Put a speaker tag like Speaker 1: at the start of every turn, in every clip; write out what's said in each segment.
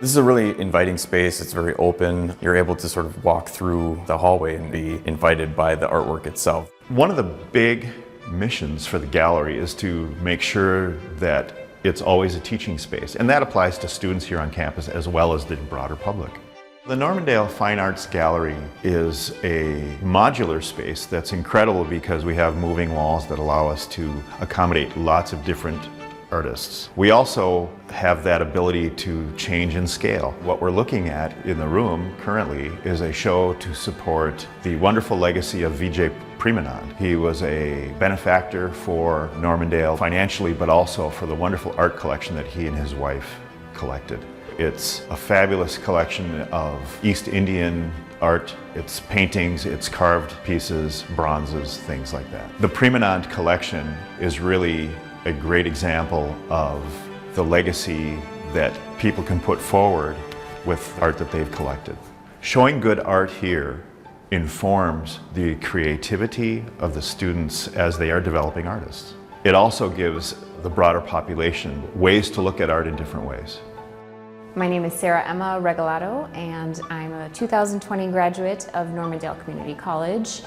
Speaker 1: This is a really inviting space. It's very open. You're able to sort of walk through the hallway and be invited by the artwork itself.
Speaker 2: One of the big missions for the gallery is to make sure that it's always a teaching space, and that applies to students here on campus as well as the broader public. The Normandale Fine Arts Gallery is a modular space that's incredible because we have moving walls that allow us to accommodate lots of different artists. We also have that ability to change in scale. What we're looking at in the room currently is a show to support the wonderful legacy of Vijay Premanand. He was a benefactor for Normandale financially, but also for the wonderful art collection that he and his wife collected. It's a fabulous collection of East Indian art. It's paintings, it's carved pieces, bronzes, things like that. The Premanand collection is really a great example of the legacy that people can put forward with art that they've collected. Showing good art here informs the creativity of the students as they are developing artists. It also gives the broader population ways to look at art in different ways.
Speaker 3: My name is Sarah Emma Regalado, and I'm a 2020 graduate of Normandale Community College.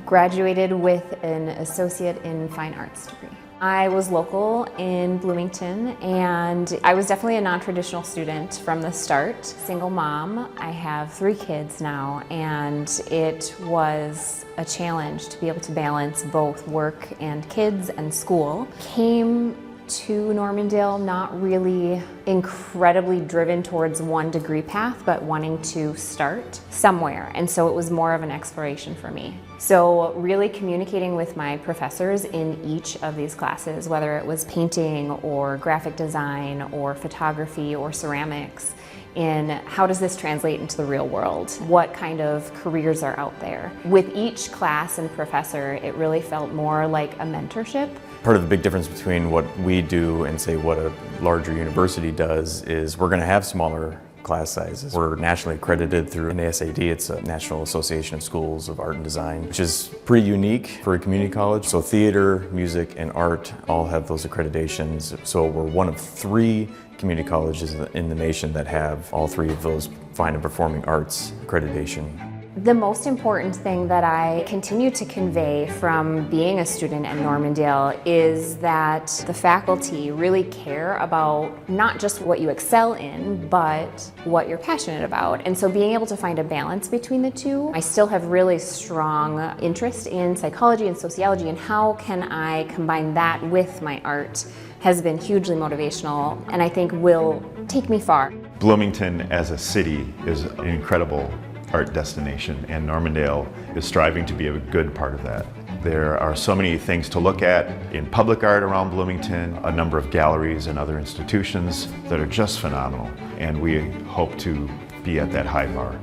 Speaker 3: Graduated with an Associate in Fine Arts degree. I was local in Bloomington, and I was definitely a non-traditional student from the start. Single mom. I have 3 kids now, and it was a challenge to be able to balance both work and kids and school. Came to Normandale not really incredibly driven towards one degree path, but wanting to start somewhere, and so it was more of an exploration for me. So really communicating with my professors in each of these classes, whether it was painting or graphic design or photography or ceramics, in how does this translate into the real world? What kind of careers are out there? With each class and professor, it really felt more like a mentorship.
Speaker 1: Part of the big difference between what we do and say what a larger university does is we're going to have smaller class sizes. We're nationally accredited through NASAD. It's a National Association of Schools of Art and Design, which is pretty unique for a community college. So theater, music, and art all have those accreditations. So we're one of 3 community colleges in the nation that have all 3 of those fine and performing arts accreditation.
Speaker 3: The most important thing that I continue to convey from being a student at Normandale is that the faculty really care about not just what you excel in, but what you're passionate about. And so being able to find a balance between the two, I still have really strong interest in psychology and sociology, and how can I combine that with my art has been hugely motivational, and I think will take me far.
Speaker 2: Bloomington as a city is an incredible art destination, and Normandale is striving to be a good part of that. There are so many things to look at in public art around Bloomington, a number of galleries and other institutions that are just phenomenal, and we hope to be at that high bar.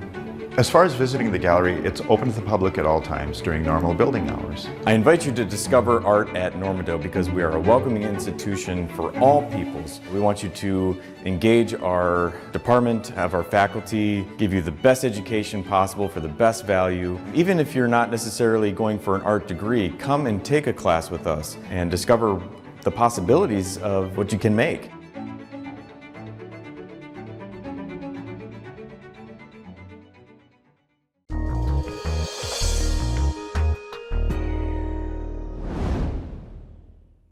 Speaker 2: As far as visiting the gallery, it's open to the public at all times during normal building hours.
Speaker 1: I invite you to discover art at Normandale because we are a welcoming institution for all peoples. We want you to engage our department, have our faculty give you the best education possible for the best value. Even if you're not necessarily going for an art degree, come and take a class with us and discover the possibilities of what you can make.